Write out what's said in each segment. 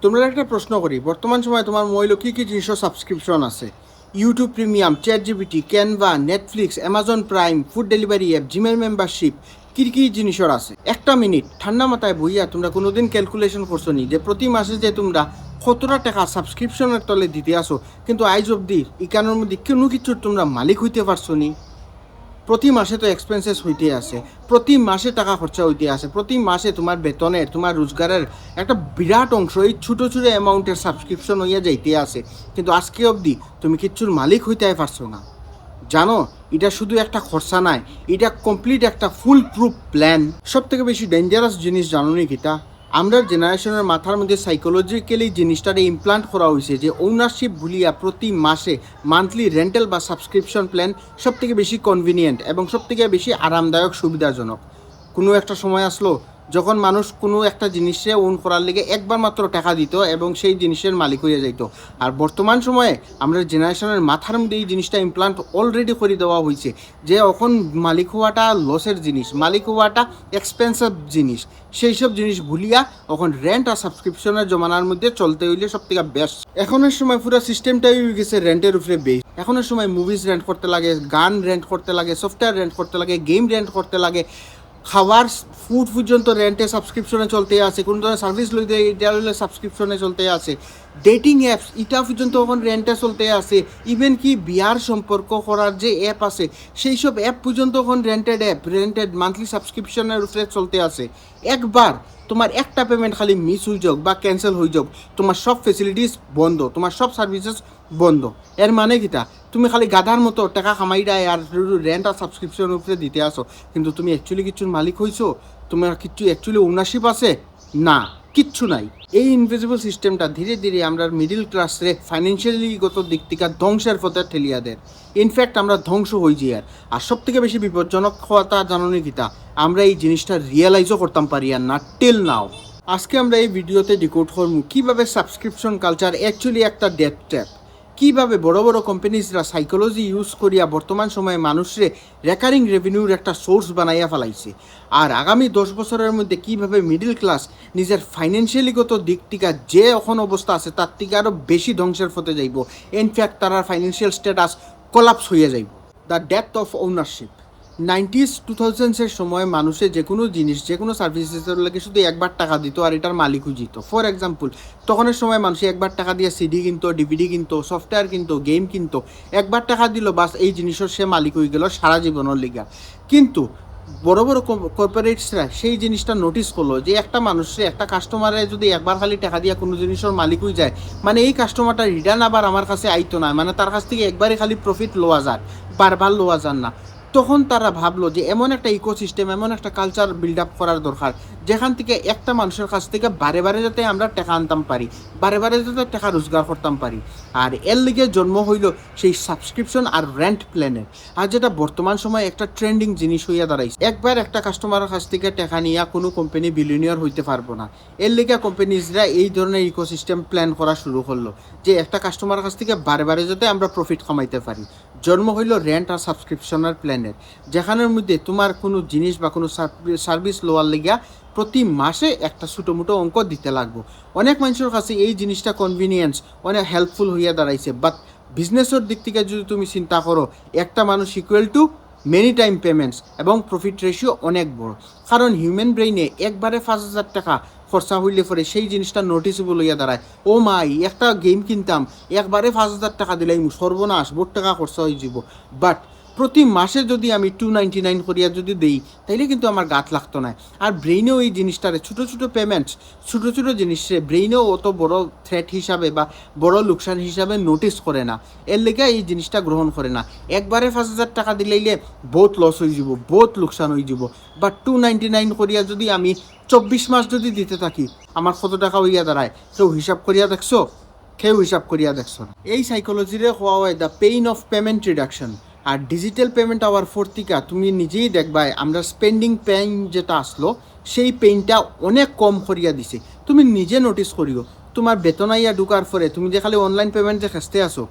তোমরা একটা প্রশ্ন করি, বর্তমান সময়ে তোমার মোবাইলে কী কী জিনিসের সাবস্ক্রিপশন আছে? YouTube premium, ChatGPT, Canva, Netflix, Amazon prime, food delivery app, Gmail membership, কী কী জিনিসের আছে? একটা মিনিট ঠান্ডা মাথায় বইয়া তোমরা কোনোদিন ক্যালকুলেশন করছো নি যে প্রতি মাসে যে তোমরা কতটা টাকা সাবস্ক্রিপশনের তলে দিতে আসো, কিন্তু আইজ অব্দি ইকানোর মধ্যে কোনো কিছুর তোমরা মালিক হইতে পারছো নি? প্রতি মাসে তো এক্সপেন্সেস হইতে আছে, প্রতি মাসে টাকা খরচা হইতে আছে, প্রতি মাসে তোমার বেতনের, তোমার রোজগারের একটা বিরাট অংশ এই ছোটো ছোটো অ্যামাউন্টের সাবস্ক্রিপশন হইয়া যাইতে আছে, কিন্তু আজকে অবধি তুমি কিচ্ছুর মালিক হইতে পারছো না। জানো, এটা শুধু একটা খরচা নাই, এটা কমপ্লিট একটা ফুল প্রুফ প্ল্যান। সব থেকে বেশি ডেঞ্জারাস জিনিস জানো নি কিতা? আমরা জেনারেশনের মাথার মধ্যে সাইকোলজিক্যালি জিনিসটারে ইমপ্লান্ট করা হয়েছে যে ওনারশিপ ভুলিয়া প্রতি মাসে মান্থলি রেন্টাল বা সাবস্ক্রিপশন প্ল্যান সব থেকে বেশি কনভিনিয়েন্ট এবং সব থেকে বেশি আরামদায়ক, সুবিধাজনক। কোনো একটা সময় আসলো যখন মানুষ কোনো একটা জিনিসে ওন করার লেগে একবার মাত্র টাকা দিত এবং সেই জিনিসের মালিক হয়ে যাইত। আর বর্তমান সময়ে আমরা জেনারেশনের মাথার মধ্যে এই জিনিসটা ইমপ্লান্ট অলরেডি করে দেওয়া হয়েছে যে এখন মালিক হওয়াটা লসের জিনিস, মালিক হওয়াটা এক্সপেন্সিভ জিনিস। সেই সব জিনিস ভুলিয়া এখন রেন্ট আর সাবস্ক্রিপশনের জমানার মধ্যে চলতে হইলে সব থেকে বেস্ট। এখনের সময় পুরো সিস্টেমটাই হয়ে গেছে রেন্টের উপরে বেস। এখনের সময় মুভিজ রেন্ট করতে লাগে, গান রেন্ট করতে লাগে, সফটওয়্যার রেন্ট করতে লাগে, গেম রেন্ট করতে লাগে, খাবার ফুড পর্যন্ত রেন্টে সাবস্ক্রিপশনে চলতে আছে, কোনো ধরনের সার্ভিস লইতে এটা লইলে সাবস্ক্রিপশনে চলতে আছে, ডেটিং অ্যাপস এটা পর্যন্ত এখন রেন্টে চলতে আছে, ইভেন কি বিয়ার সম্পর্ক করার যে অ্যাপ আছে সেই সব অ্যাপ পর্যন্ত এখন রেন্টেড অ্যাপ, রেন্টেড মান্থলি সাবস্ক্রিপশনের উপরে চলতে আছে। একবার তোমার একটা পেমেন্ট খালি মিস হয়ে যাক বা ক্যান্সেল হয়ে যাক, তোমার সব ফেসিলিটিস বন্ধ, তোমার সব সার্ভিসেস বন্ধ। এর মানে কিটা? তুমি খালি গাধার মতো টাকা কামাইরায় আর রেন্ট আর সাবস্ক্রিপশনের উপরে দিতে আসো, কিন্তু তুমি অ্যাকচুয়ালি কিচ্ছুর মালিক হইছো? তোমার কিচ্ছু অ্যাকচুয়ালি ওনারশিপ আছে? না, কিচ্ছু নাই। এই ইনভিজিবল সিস্টেমটা ধীরে ধীরে আমরা মিডিল ক্লাসে ফাইন্যান্সিয়ালি গত দিক থেকে ধ্বংসের পথে ঠেলিয়া দেয়। ইনফ্যাক্ট আমরা ধ্বংস হয়ে যাই। আর সব থেকে বেশি বিপজ্জনক হওয়াটা জানানি কিতা? আমরা এই জিনিসটা রিয়েলাইজও করতাম পারি আর না টিল নাও। আজকে আমরা এই ভিডিওতে ডিকোড করবো কীভাবে সাবস্ক্রিপশন কালচার অ্যাকচুয়ালি একটা ডেথ ট্র্যাপ, কীভাবে বড় বড় কোম্পানিজরা সাইকোলজি ইউজ করিয়া বর্তমান সময়ে মানুষরে রেকারিং রেভিনিউর একটা সোর্স বানাইয়া ফেলাইছে, আর আগামী 10 বছরের মধ্যে কীভাবে মিডল ক্লাস নিজের ফাইন্যান্সিয়ালিগত দিক থেকে যে এখন অবস্থা আছে তার থেকে আরও বেশি ধ্বংসের পথে যাইব। ইনফ্যাক্ট তার ফাইন্যান্সিয়াল স্ট্যাটাস কোলাপস হইয়া যাইব। The death of ownership. 90s-2000s সময় মানুষের যে কোনো জিনিস, যে কোনো সার্ভিসেসের লাগে শুধু একবার টাকা দিত আর এটার মালিকও জিত। ফর এক্সাম্পল, তখনের সময় মানুষ একবার টাকা দিয়ে সিডি কিনতো, ডিভিডি কিনতো, সফটওয়্যার কিনতো, গেম কিনতো। একবার টাকা দিল, বাস এই জিনিসের সে মালিক হয়ে গেল সারা জীবনের লিগা। কিন্তু বড় বড় কর্পোরেটসরা সেই জিনিসটা নোটিস করলো যে একটা মানুষে, একটা কাস্টমারে যদি একবার খালি টাকা দিয়ে কোনো জিনিসের মালিক হয়ে যায়, মানে এই কাস্টমারটা রিটার্ন আবার আমার কাছে আইতো না, মানে তার কাছ থেকে একবারে খালি প্রফিট লওয়া যায়, বারবার লওয়া যান না। তখন তারা ভাবলো যে এমন একটা ইকোসিস্টেম, এমন একটা কালচার বিল্ড আপ করার দরকার যেখান থেকে একটা মানুষের কাছ থেকে বারে বারে যাতে আমরা টাকা আনতাম পারি, বারে বারে যাতে টাকা রোজগার করতাম পারি। আর এর লিগে জন্ম হইল সেই সাবস্ক্রিপশন আর রেন্ট প্ল্যানের, আর যেটা বর্তমান সময়ে একটা ট্রেন্ডিং জিনিস হইয়া দাঁড়াইছে। একবার একটা কাস্টমারের কাছ থেকে টাকা নিয়ে কোনো কোম্পানি বিলিয়নিয়ার হইতে পারবো না। এর লিগে কোম্পানিজরা এই ধরনের ইকোসিস্টেম প্ল্যান করা শুরু করলো যে একটা কাস্টমারের কাছ থেকে বারে বারে যাতে আমরা প্রফিট কামাইতে পারি। জন্ম হইল রেন্ট আর সাবস্ক্রিপশনের প্ল্যানের, যেখানের মধ্যে তোমার কোনো জিনিস বা কোনো সার্ভিস লওয়ার লেগা প্রতি মাসে একটা ছোটো মোটো অঙ্ক দিতে লাগবো। অনেক মানুষের কাছে এই জিনিসটা কনভিনিয়েন্স, অনেক হেল্পফুল হইয়া দাঁড়াইছে, বাট বিজনেসের দিক থেকে যদি তুমি চিন্তা করো, একটা মানুষ equal to many time payments এবং প্রফিট রেশিও অনেক বড়। কারণ হিউম্যান ব্রেইনে একবারে 5,000 টাকা খরচা হইলে পরে সেই জিনিসটা নোটিসেবল হইয়া দাঁড়ায়। ও মাই, একটা গেম কিনতাম, একবারে 5,000 টাকা দিলাই সর্বনাশ, বোট টাকা খরচা হয়ে যাব। বাট প্রতি মাসে যদি আমি 299 করিয়া যদি দেই, তাইলে কিন্তু আমার গাত লাগতো না। আর ব্রেইনেও এই জিনিসটারে ছোটো ছোটো পেমেন্টস, ছোটো ছোটো জিনিসে ব্রেইনেও অত বড় থ্রেট হিসাবে বা বড় লোকসান হিসাবে নোটিস করে না। এর লেগে এই জিনিসটা গ্রহণ করে না। একবারে 5,000 টাকা দিলাইলে বহুত লস হয়ে যাব, বহুত লোকসান হয়ে যাব। বাট 299 করিয়া যদি আমি 24 মাস যদি দিতে থাকি, আমার কত টাকা হইয়া দাঁড়ায়? কেউ হিসাব করিয়া দেখছো? কেউ হিসাব করিয়া দেখছো না। এই সাইকোলজিরে হওয়া হয় the pain of payment reduction. আর ডিজিটাল পেমেন্ট আওয়ার ফোরতিকা তুমি নিজেই দেখবাই আমরা স্পেন্ডিং পেইন যেটা আসলো, সেই পেইনটা অনেক কম করিয়া দিছে। তুমি নিজে নোটিস করিও, তোমার বেতন আইয়া ঢুকার পরে তুমি যে খালি অনলাইন পেমেন্ট যে খেসতে আসো,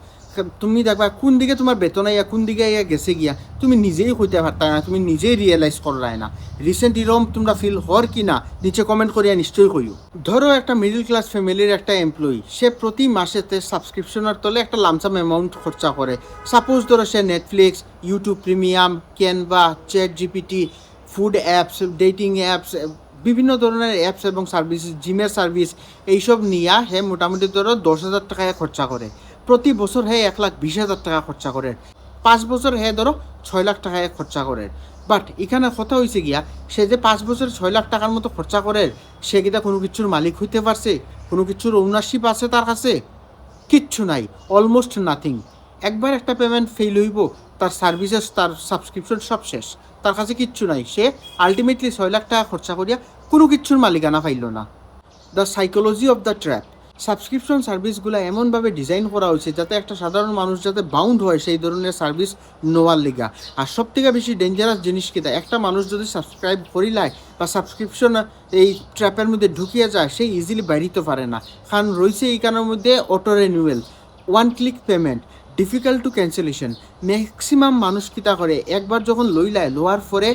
তুমি দেখবা কোন দিকে তোমার বেতন আইয়া কোন দিকে আইয়া গেছে গিয়া তুমি নিজেই হইতে পারতা না, তুমি নিজেই রিয়েলাইজ করায় না। রিসেন্ট এরম তোমরা ফিল হর কি না নিচে কমেন্ট করিয়া নিশ্চয়ই কইও। ধরো একটা মিডল ক্লাস ফ্যামিলির একটা এমপ্লয়ি, সে প্রতি মাসেতে সাবস্ক্রিপশনের তলে একটা লামসাম অ্যামাউন্ট খরচা করে। সাপোজ ধরো সে Netflix, YouTube premium, Canva, ChatGPT, food apps, dating apps, বিভিন্ন ধরনের অ্যাপস এবং সার্ভিস, জিমের সার্ভিস, এইসব নিয়ে হে মোটামুটি ধরো 10,000 টাকায় খরচা করে। প্রতি বছর হে 1,20,000 টাকা খরচা করে। 5 বছর হে ধরো 6 লাখ টাকায় খরচা করে। বাট এখানে কথা হয়েছে গিয়া, সে যে 5 বছর 6 লাখ টাকার মতো খরচা করে, সে কিটা কোনো কিছুর মালিক হইতে পারছে? কোনো কিছুর ওনারশিপ আছে তার কাছে? কিচ্ছু নাই, অলমোস্ট নাথিং। একবার একটা পেমেন্ট ফেল হইব, তার সার্ভিসেস, তার সাবস্ক্রিপশন সব শেষ, তার কাছে কিচ্ছু নাই। সে আলটিমেটলি 6 লাখ টাকা খরচা করিয়া কোনো কিচ্ছুর মালিকানা পাইল না। The psychology of the trap. Subscription সার্ভিসগুলো এমনভাবে ডিজাইন করা হয়েছে যাতে একটা সাধারণ মানুষ যাতে বাউন্ড হয় সেই ধরনের সার্ভিস নেওয়ার লিগা। আর সব থেকে বেশি ডেঞ্জারাস জিনিস কিটা, একটা মানুষ যদি সাবস্ক্রাইব করিলায় বা সাবস্ক্রিপশন এই ট্র্যাপের মধ্যে ঢুকিয়ে যায়, সে ইজিলি বাইরিতে পারে না। কারণ রয়েছে এইখানের মধ্যে auto renewal, one click payment, difficult to cancellation. Maximum মানুষ কিতা করে, একবার যখন লইলায়, লোয়ার পরে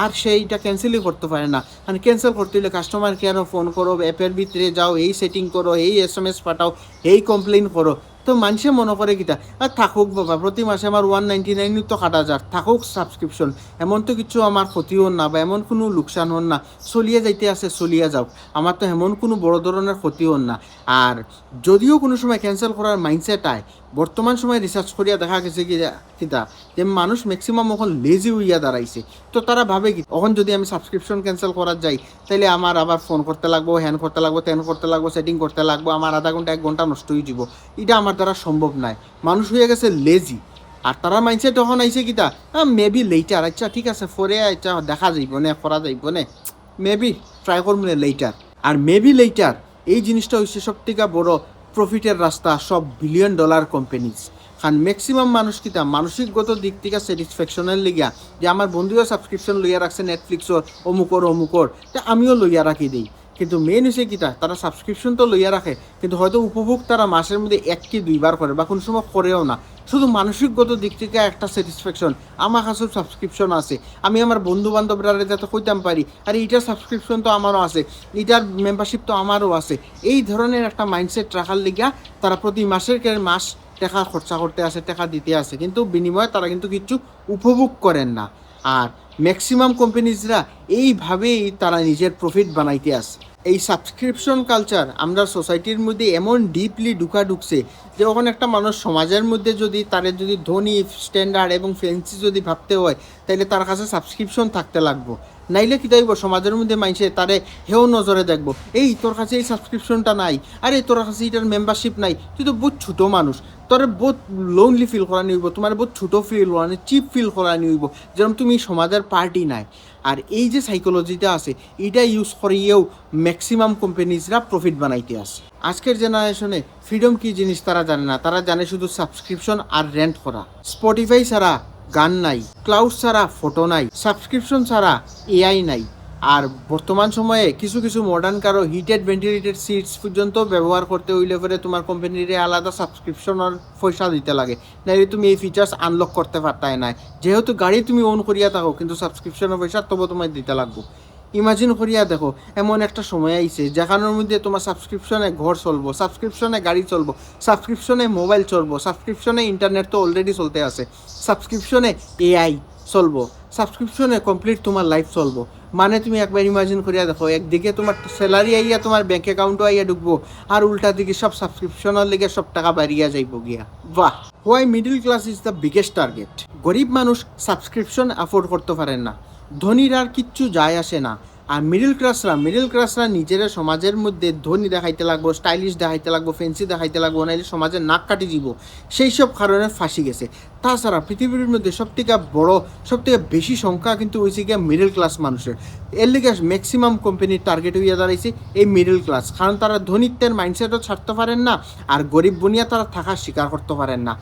আর সেইটা ক্যান্সেলই করতে পারে না। মানে ক্যান্সেল করতে হলে কাস্টমার কেয়ারও ফোন করো, অ্যাপের ভিতরে যাও, এই সেটিং করো, এই SMS পাঠাও, এই কমপ্লেন করো। তো মানুষে মনে করে কিতা, আর থাকুক বাবা, প্রতি মাসে আমার 199 তো কাটা যার, থাকুক সাবস্ক্রিপশন, এমন তো কিছু আমার ক্ষতি হন না বা এমন কোনো লোকসান হন না, চলিয়ে যাইতে আছে চলিয়ে যাও, আমার তো এমন কোনো বড় ধরনের ক্ষতি হন না। আর যদিও কোনো সময় ক্যান্সেল করার মাইন্ডসেট আয়, বর্তমান সময় রিসার্চ করিয়া দেখা গেছে কি কিতা যে মানুষ ম্যাক্সিমাম এখন লেজি হইয়া দাঁড়াইছে। তো তারা ভাবে কি, এখন যদি আমি সাবস্ক্রিপশন ক্যান্সেল করার যাই, তাহলে আমার আবার ফোন করতে লাগবো, হ্যান করতে লাগবো, ত্যান করতে লাগবো, সেটিং করতে লাগবো, আমার আধা ঘন্টা 1 ঘন্টা নষ্ট হয়ে যাব। এটা আমার দ্বারা সম্ভব নয়। মানুষ হয়ে গেছে লেজি। আর তারা মাইন্ডসেট তখন আইছে কিতা, মেবি লেটার, আচ্ছা ঠিক আছে পরে আচ্ছা দেখা যাইব নে, করা যাইব নে, মেবি ট্রাই করবো না লেটার। আর মেবি লেটার এই জিনিসটা হচ্ছে সব থেকে বড় প্রফিটের রাস্তা সব $1 বিলিয়ন কোম্পানিজ। কারণ ম্যাক্সিমাম মানুষ কিতা মানসিকগত দিক থেকে স্যাটিসফ্যাকশনের লিগা, যে আমার বন্ধুও সাবস্ক্রিপশন লইয়া রাখছে নেটফ্লিক্সর, অমুকর, তা আমিও লইয়া রাখি দিই। কিন্তু মেন হচ্ছে কিতা, তারা সাবস্ক্রিপশন তো লইয়া রাখে, কিন্তু হয়তো উপভোগ তারা মাসের মধ্যে 1 কি 2 বার করে বা কোনো সময় করেও না। শুধু মানসিকগত দিক থেকে একটা স্যাটিসফ্যাকশন, আমার কাছেও সাবস্ক্রিপশন আছে, আমি আমার বন্ধু বান্ধবরা যাতে কইতাম পারি আরে এইটার সাবস্ক্রিপশন তো আমারও আছে, এইটার মেম্বারশিপ তো আমারও আছে। এই ধরনের একটা মাইন্ডসেট রাখার লিগা তারা প্রতি মাসের মাস টাকা খরচা করতে আসে, টাকা দিতে আসে, কিন্তু বিনিময়ে তারা কিন্তু কিছু উপভোগ করেন না। আর ম্যাক্সিমাম কোম্পানিজরা এইভাবেই তারা নিজের প্রফিট বানাইতে আসে। এই সাবস্ক্রিপশন কালচার আমরা সোসাইটির মধ্যে এমন ডিপলি ঢুকছে যে ওখানে একটা মানুষ সমাজের মধ্যে যদি তার যদি ধনী, স্ট্যান্ডার্ড এবং ফ্যান্সি যদি ভাবতে হয়, তাহলে তার কাছে সাবস্ক্রিপশন থাকতে লাগবো। নাইলে কি দেখবো সমাজের মধ্যে মাইনছে তারে হেও নজরে দেখবো, এই তোর কাছে এই সাবস্ক্রিপশনটা নাই, আরে তোর কাছে এটার মেম্বারশিপ নাই, তুই তো বহুত ছোটো মানুষ, তোর বহুত লোনলি ফিল করা নিব, তোমার বহুত ছোটো ফিল করা, চিপ ফিল করা নিব, যেরকম তুমি সমাজের পার্টি নাই। আর এই যে সাইকোলজিটা আছে, এটা ইউজ করিয়েও ম্যাক্সিমাম কোম্পানিজরা প্রফিট বানাইতে আসে। আজকের জেনারেশনে ফ্রিডম কী জিনিস তারা জানে না, তারা জানে শুধু সাবস্ক্রিপশন আর রেন্ট করা। স্পটিফাই ছাড়া গান নাই, ক্লাউড ছাড়া ফটো নাই, সাবস্ক্রিপশন ছাড়া AI নাই। আর বর্তমান সময়ে কিছু কিছু মডার্ন কারো হিটেড ভেন্টিলেটেড সিটস পর্যন্ত ব্যবহার করতে হইলে পরে তোমার কোম্পানির আলাদা সাবস্ক্রিপশনের পয়সা দিতে লাগে, নাইলে তুমি এই ফিচার্স আনলক করতে পারতাই না। যেহেতু গাড়ি তুমি অন করিয়া থাকো, কিন্তু সাবস্ক্রিপশনের পয়সা তবু তোমায় দিতে লাগবো। ইমাজিন করিয়া দেখো, এমন একটা সময় আইছে যেখানের মধ্যে তোমার সাবস্ক্রিপশনে ঘর চলবো, সাবস্ক্রিপশনে গাড়ি চলবো, সাবস্ক্রিপশনে মোবাইল চলবো, সাবস্ক্রিপশনে ইন্টারনেট তো অলরেডি চলতে আছে, সাবস্ক্রিপশনে AI চলবো, সাবস্ক্রিপশনে কমপ্লিট তোমার লাইফ চলবো। মানে তুমি একবার ইমাজিন করিয়া দেখো, একদিকে তোমার স্যালারি আইয়া তোমার ব্যাঙ্ক অ্যাকাউন্টও আইয়া ঢুকবো, আর উল্টা দিকে সব সাবস্ক্রিপশনের লেগে সব টাকা বাড়িয়া যাইব গিয়া। বাহ! Why middle class is the biggest target. গরিব মানুষ সাবস্ক্রিপশন অ্যাফোর্ড করতে পারেন না, ধনীর আর কিচ্ছু যায় আসে না। আর মিডল ক্লাসরা নিজের সমাজের মধ্যে ধনী দেখাইতে লাগবো, স্টাইলিশ দেখাইতে লাগবো, ফ্যান্সি দেখাইতে লাগবো, নাইলে সমাজের নাক কাটি দিব, সেই সব কারণে ফাঁসি গেছে। তাছাড়া পৃথিবীর মধ্যে সবথেকে বড়, সবথেকে বেশি সংখ্যা কিন্তু হয়েছে গিয়ে মিডল ক্লাস মানুষের। এর লিগে ম্যাক্সিমাম কোম্পানির টার্গেট হইয়া দাঁড়াইছে এই মিডল ক্লাস, কারণ তারা ধনীত্বের মাইন্ডসেটও ছাড়তে পারেন না, আর গরিব বনিয়া তারা থাকার স্বীকার করতে পারেন না।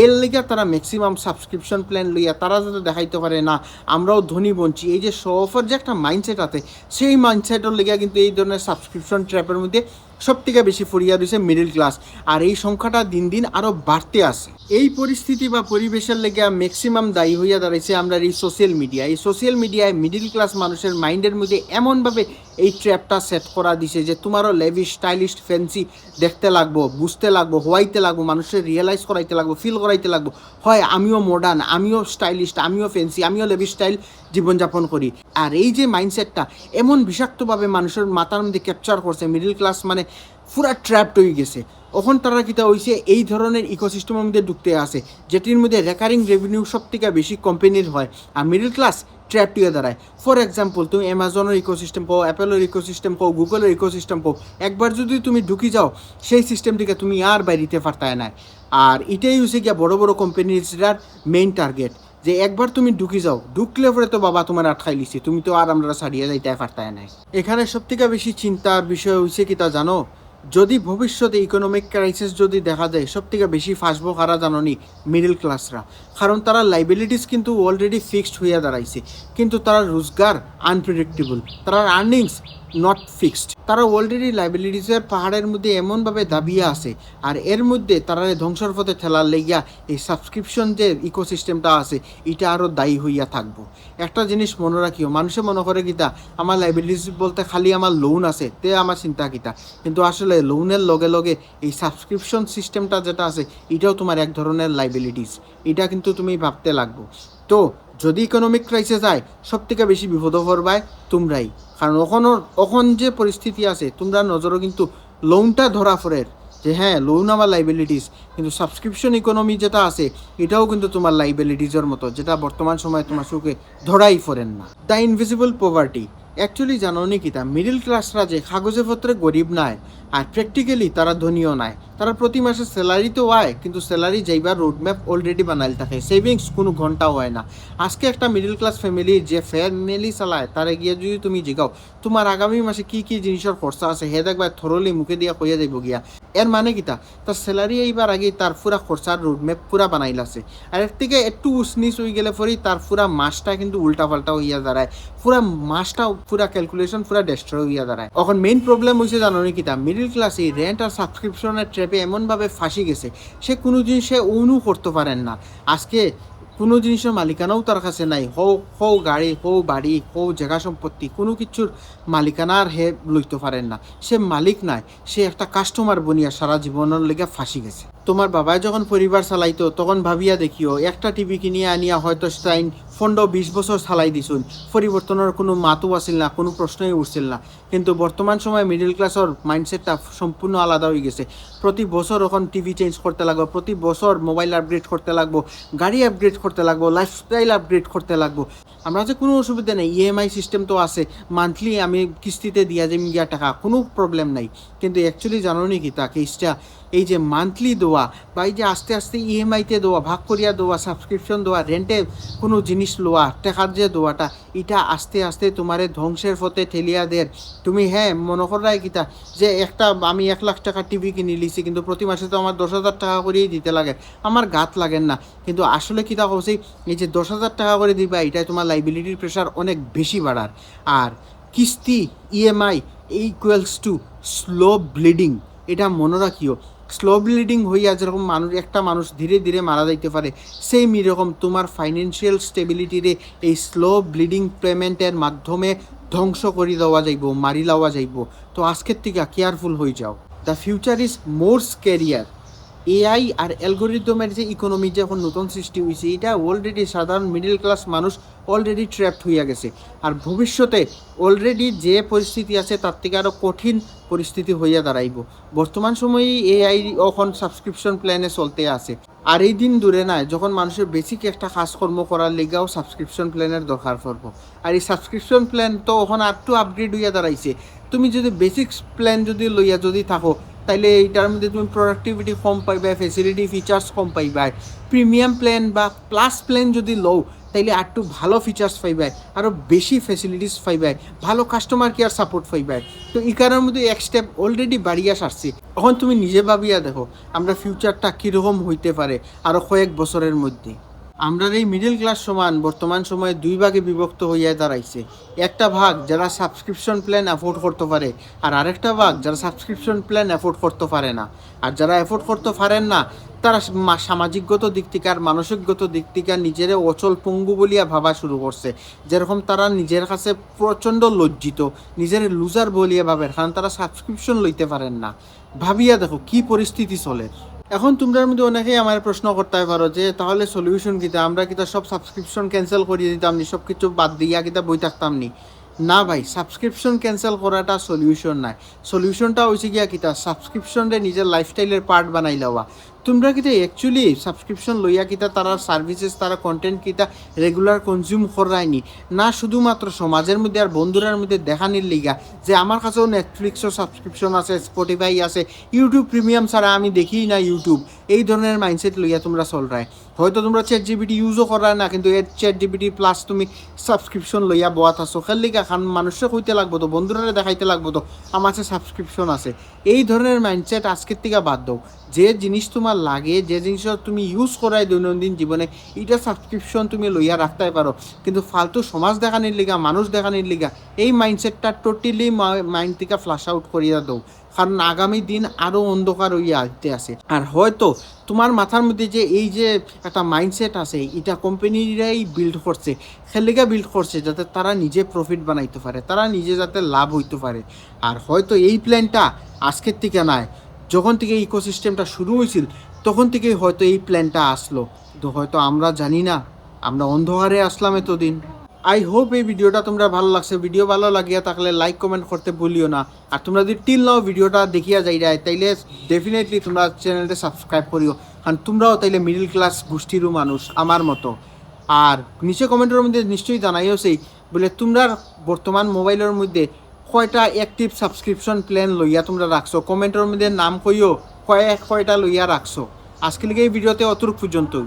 এর লিগে তারা ম্যাক্সিমাম সাবস্ক্রিপশন প্ল্যান লইয়া তারা যাতে দেখাইতে পারে না আমরাও ধনী বনছি, এই যে শো অফের যে একটা মাইন্ডসেট আছে, সেই মাইন্ডসেটের লিগে কিন্তু এই ধরনের সাবস্ক্রিপশন ট্র্যাপের মধ্যে সব থেকে বেশি ফরিয়া দিছে মিডল ক্লাস, আর এই সংখ্যাটা দিন দিন আরও বাড়তে আছে। এই পরিস্থিতি বা পরিবেশের লেগে ম্যাক্সিমাম দায়ী হইয়া দাঁড়াইছে আমরা এই সোশ্যাল মিডিয়া। এই সোশ্যাল মিডিয়ায় মিডল ক্লাস মানুষের মাইন্ডের মধ্যে এমনভাবে এই ট্র্যাপটা সেট করা দিছে যে তোমারও লেভিশ স্টাইলিশ ফ্যান্সি দেখতে লাগবো, বুঝতে লাগবো, হওয়াইতে লাগবো, মানুষের রিয়েলাইজ করাইতে লাগবো, ফিল করাইতে লাগবো হয় আমিও মডার্ন, আমিও স্টাইলিশ, আমিও ফ্যান্সি, আমিও লেভিশ স্টাইল জীবনযাপন করি। আর এই যে মাইন্ডসেটটা এমন বিষাক্তভাবে মানুষের মাথার মধ্যে ক্যাপচার করছে, মিডল ক্লাস মানে পুরা ট্র্যাপড হয়ে গেছে। এখন তারা কিতা হয়েছে এই ধরনের ইকোসিস্টেমের মধ্যে ঢুকতে আসে যেটির মধ্যে রেকারিং রেভিনিউ সব থেকে বেশি কোম্পানির হয়, আর মিডল ক্লাস ট্র্যাপড হয়ে দাঁড়ায়। ফর এক্সাম্পল তুমি অ্যামাজনের ইকোসিস্টেম পাও, অ্যাপেলের ইকোসিস্টেম পাও, গুগলের ইকোসিস্টেম পাও, একবার যদি তুমি ঢুকি যাও সেই সিস্টেম থেকে তুমি আর বাইরিতে পারতায় না। আর এটাই হচ্ছে গিয়া বড় বড় কোম্পানিজরার মেইন টার্গেট, যে একবার তুমি ঢুকি যাও, ঢুকলে পরে তো বাবা তোমার আটকাই লিছি, তুমি তো আর আমরা ছাড়িয়ে যাইতে পারতায় নাই। এখানে সব থেকে বেশি চিন্তার বিষয় হয়েছে কি তা জানো? যদি ভবিষ্যতে ইকোনমিক ক্রাইসিস যদি দেখা যায়, সব থেকে বেশি ফাঁসবো কারা জানোনি? মিডল ক্লাসরা। কারণ তারা লাইবিলিটিস কিন্তু অলরেডি ফিক্সড হইয়া দাঁড়াইছে, কিন্তু তারা রোজগার আনপ্রেডিক্টেবল, তারা আর্নিংস নট ফিক্সড। তারা অলরেডি লাইবিলিটিসের পাহাড়ের মধ্যে এমনভাবে দাবিয়ে আছে, আর এর মধ্যে তারা ধ্বংসের পথে ঠেলার লেগিয়া এই সাবস্ক্রিপশন যে ইকোসিস্টেমটা আছে এটা আরও দায়ী হইয়া থাকবো। একটা জিনিস মনে রাখিও, মানুষে মনে করে কিতা আমার লাইবিলিটিস বলতে খালি আমার লোন আছে তে আমার চিন্তা কিতা, কিন্তু আসলে লোনের লগে লগে এই সাবস্ক্রিপশন সিস্টেমটা যেটা আছে এটাও তোমার এক ধরনের লাইবিলিটিস, এটা কিন্তু তুমি ভাবতে লাগবো। তো যদি ইকোনমিক ক্রাইসিস যায় সব থেকে বেশি বিপদ করবায় তোমরাই, কারণ এখন যে পরিস্থিতি আছে তোমরা নজরও কিন্তু লোনটা ধরা পড়ে যে হ্যাঁ লোন আমার লাইবিলিটিস, কিন্তু সাবস্ক্রিপশন ইকোনমি যেটা আছে এটাও কিন্তু তোমার লাইবিলিটিসের মতো, যেটা বর্তমান সময়ে তোমার চোখে ধরাই পড়েন না। দ্য ইনভিজিবল পভার্টি অ্যাকচুয়ালি জানো নি কিতা, মিডল ক্লাসরা যে কাগজে পত্রে গরিব নাই আর প্র্যাকটিক্যালি তারা ধনীও নাই। তারা প্রতি মাসে স্যালারি তো হয়, কিন্তু স্যালারি যাইবার রোডম্যাপ অলরেডি বানাইল থাকে, সেভিংস কোনো ঘন্টাও হয় না। আজকে একটা মিডল ক্লাস ফ্যামিলি যে ফ্যামিলি চালায় তারা গিয়ে যদি তুমি জিগাও তোমার আগামী মাসে কি কি জিনিসের খরচা আছে, হে দেখবা থরলি মুখে দিয়া কইয়া যাইব গিয়া। এর মানে কিতা, তার স্যালারি এইবার আগে তার পুরা খরচার রোডম্যাপ পুরা বানাইল আছে, আর এর থেকে একটু উসনিস হয়ে গেলে পরেই তার পুরা মাসটা কিন্তু উল্টাপাল্টা হইয়া দাঁড়ায়, পুরা মাসটা পুরা ক্যালকুলেশন পুরা ডেস্ট্রয় হইয়া দাঁড়ায়। এখন মেইন প্রবলেম হয়েছে জানো নি কিতা, মিডল ক্লাস এই রেন্ট আর সাবস্ক্রিপশনের ট্র্যাপে এমনভাবে ফাঁসি গেছে সে কোনো জিনিসে অনু করতে পারেন না। আজকে কোনো জিনিসের মালিকানাও তার কাছে নাই, হৌ গাড়ি, হৌ বাড়ি, হৌ জায়গা সম্পত্তি, কোনো কিছুর মালিকানার হে লইতে পারেন না। সে মালিক নাই, সে একটা কাস্টমার বনিয়া সারা জীবনের লেগে ফাঁসি গেছে। তোমার বাবাই যখন পরিবার চালাইতো তখন ভাবিয়া দেখিও একটা টিভি কিনিয়া আনিয়া হয়তো স্টাইন 15-20 বছর চালাই দিছুন, পরিবর্তনের কোনো মাতও আসিল না, কোনো প্রশ্নই উঠছিল না। কিন্তু বর্তমান সময়ে মিডল ক্লাসের মাইন্ডসেটটা সম্পূর্ণ আলাদা হয়ে গেছে। প্রতি বছর এখন টিভি চেঞ্জ করতে লাগবো, প্রতি বছর মোবাইল আপগ্রেড করতে লাগবো, গাড়ি আপগ্রেড করতে লাগবো, লাইফস্টাইল আপগ্রেড করতে লাগবো। আমরা যে কোনো অসুবিধা নেই, ইএমআই সিস্টেম তো আছে, মান্থলি আমি কিস্তিতে দিয়া যাই গিয়া টাকা, কোনো প্রবলেম নাই। কিন্তু অ্যাকচুয়ালি জানো নি কি তা কেসটা, এই যে মান্থলি দেওয়া বা এই যে আস্তে আস্তে ইএমআইতে দেওয়া, ভাগ করিয়া দেওয়া, সাবস্ক্রিপশন দেওয়া, রেন্টে কোনো জিনিস লওয়া, টাকার যে দেওয়াটা, এটা আস্তে আস্তে তোমারে ধ্বংসের পথে ঠেলিয়া দেয়। তুমি হ্যাঁ মনে করাই কিতা যে একটা আমি 1 লাখ টাকার টিভি কিনে লিছি, কিন্তু প্রতি মাসে তো আমার 10,000 টাকা করেই দিতে লাগে, আমার গাত লাগেন না। কিন্তু আসলে কিতা হচ্ছে, এই যে 10,000 টাকা করে দিবা এটাই তোমার লাইবিলিটির প্রেশার অনেক বেশি বাড়ার। আর কিস্তি EMI equals to slow bleeding, এটা মনে রাখিও। স্লো ব্লিডিং হইয়া যেরকম একটা মানুষ ধীরে ধীরে মারা যাইতে পারে, সেম এরকম তোমার ফাইন্যান্সিয়াল স্টেবিলিটিরে এই স্লো ব্লিডিং পেমেন্টের মাধ্যমে ধ্বংস করে দেওয়া যাইব, মারি লওয়া যাইব। তো আজকের থেকে কেয়ারফুল হয়ে যাও। The future is more scarier. AI আর অ্যালগোরিদমের যে ইকোনমি যে এখন নতুন সৃষ্টি হয়েছে, এটা অলরেডি সাধারণ মিডল ক্লাস মানুষ অলরেডি ট্র্যাপড হইয়া গেছে। আর ভবিষ্যতে অলরেডি যে পরিস্থিতি আছে তার থেকে আরও কঠিন পরিস্থিতি হইয়া দাঁড়াইব। বর্তমান সময়ে এআই এখন সাবস্ক্রিপশন প্ল্যানে চলতে আছে, আর এই দিন দূরে নাই যখন মানুষের বেসিক একটা কাজকর্ম করার লেগেও সাবস্ক্রিপশন প্ল্যানের দরকার পড়ব। আর এই সাবস্ক্রিপশন প্ল্যান তো এখন আর একটু আপগ্রেড হইয়া দাঁড়াইছে। তুমি যদি বেসিক প্ল্যান যদি লইয়া যদি থাকো তাইলে এইটার মধ্যে তুমি প্রোডাক্টিভিটি কম পাইবা, ফেসিলিটি ফিচার্স কম পাইবা। প্রিমিয়াম প্ল্যান বা প্লাস প্ল্যান যদি লও তাইলে আর একটু ভালো ফিচার্স পাইবাই, আরও বেশি ফেসিলিটিস পাইবাই, ভালো কাস্টমার কেয়ার সাপোর্ট পাইবাই। তো এই কারণের মধ্যে এক স্টেপ অলরেডি বাড়িয়া সারছি। এখন তুমি নিজে ভাবিয়া দেখো আমরা ফিউচারটা কীরকম হইতে পারে আরও কয়েক বছরের মধ্যে। আমরা এই মিডল ক্লাস সমান বর্তমান সময়ে দুই ভাগে বিভক্ত হইয়া দাঁড়াইছে। একটা ভাগ যারা সাবস্ক্রিপশন প্ল্যান অ্যাফোর্ড করতে পারে, আর আরেকটা ভাগ যারা সাবস্ক্রিপশন প্ল্যান অ্যাফোর্ড করতে পারে না। আর যারা অ্যাফোর্ড করতে পারেন না তারা সামাজিকগত দিক থেকে আর মানসিকগত দিক থেকে নিজের অচল পঙ্গু বলিয়া ভাবা শুরু করছে। যেরকম তারা নিজের কাছে প্রচণ্ড লজ্জিত, নিজের লুজার বলিয়া ভাবেন, কারণ তারা সাবস্ক্রিপশন লইতে পারেন না। ভাবিয়া দেখো কি পরিস্থিতি চলে। এখন তোমরার মধ্যে অনেকেই আমার প্রশ্ন করতে পারো যে তাহলে সলিউশন কিতা, আমরা কিতা সব সাবস্ক্রিপশন ক্যান্সেল করিয়ে দিতাম নি, সব কিছু বাদ দিয়া কিতা বই থাকতাম নি? না ভাই, সাবস্ক্রিপশন ক্যান্সেল করাটা সলিউশন নাই। সলিউশনটা হয়েছে গিয়া কিতা, সাবস্ক্রিপশনরে নিজের লাইফস্টাইলের পার্ট বানাই লওয়া। তোমরা কিতা অ্যাকচুয়ালি সাবস্ক্রিপশন লইয়া কিতা তারা সার্ভিসেস, তারা কন্টেন্ট কিতা রেগুলার কনজিউম করায়নি না, শুধুমাত্র সমাজের মধ্যে আর বন্ধুরার মধ্যে দেখানির লিগা যে আমার কাছেও নেটফ্লিক্সও সাবস্ক্রিপশন আছে, স্পটিফাই আছে, ইউটিউব প্রিমিয়াম ছাড়া আমি দেখি না ইউটিউব। এই ধরনের মাইন্ডসেট লইয়া তোমরা চলরায়। হয়তো তোমরা চ্যাট জিপিটি ইউজও করা না, কিন্তু এর চ্যাট জিপিটি প্লাস তুমি সাবস্ক্রিপশন লইয়া বোয়াত আছো। খেললিগা খান মানুষে কইতে লাগবো তো, বন্ধুরা দেখাইতে লাগবো তো আমার কাছে সাবস্ক্রিপশন আছে। এই ধরনের মাইন্ডসেট আজকের থেকে বাদ দাও। যে জিনিস তোমার লাগে, যে জিনিস তুমি ইউজ করাই দৈনন্দিন জীবনে, এটা সাবস্ক্রিপশন তুমি লইয়া রাখতে পারো। কিন্তু ফালতু সমাজ দেখানির লিগা, মানুষ দেখানির লিগা এই মাইন্ডসেটটা টোটালি মাইন্ড থেকে ফ্লাশ আউট করিয়া দাও। কারণ আগামী দিন আরও অন্ধকার হইয়া আসতে আছে। আর হয়তো তোমার মাথার মধ্যে যে এই যে একটা মাইন্ডসেট আছে, এটা কোম্পানিরাই বিল্ড করছে, খেলিগা বিল্ড করছে যাতে তারা নিজে প্রফিট বানাইতে পারে, তারা নিজে যাতে লাভ হইতে পারে। আর হয়তো এই প্ল্যানটা আজকের থেকে নয়, যখন থেকে ইকোসিস্টেমটা শুরু হয়েছিল তখন থেকেই হয়তো এই প্ল্যানটা আসলো। তো হয়তো আমরা জানি না, আমরা অন্ধকারে আসলাম এতদিন। আই হোপ এই ভিডিওটা তোমরা ভালো লাগছে। ভিডিও ভালো লাগিয়া থাকলে লাইক কমেন্ট করতে ভুলিও না। আর তোমরা যদি টিল নাও ভিডিওটা দেখিয়া যাই তাইলে ডেফিনেটলি তোমরা চ্যানেলটা সাবস্ক্রাইব করিও, কারণ তোমরাও তাইলে মিডল ক্লাস গোষ্ঠীরও মানুষ আমার মতো। আর নিচে কমেন্টের মধ্যে নিশ্চয়ই জানাইও সেই বলে তোমরা বর্তমান মোবাইলের মধ্যে কয়টা অ্যাক্টিভ সাবস্ক্রিপশন প্ল্যান লইয়া তোমরা রাখছো, কমেন্টের মধ্যে নাম কইও কয়টা লইয়া রাখছো। আজকে লিগে এই ভিডিওতে অতটুকু পর্যন্তই।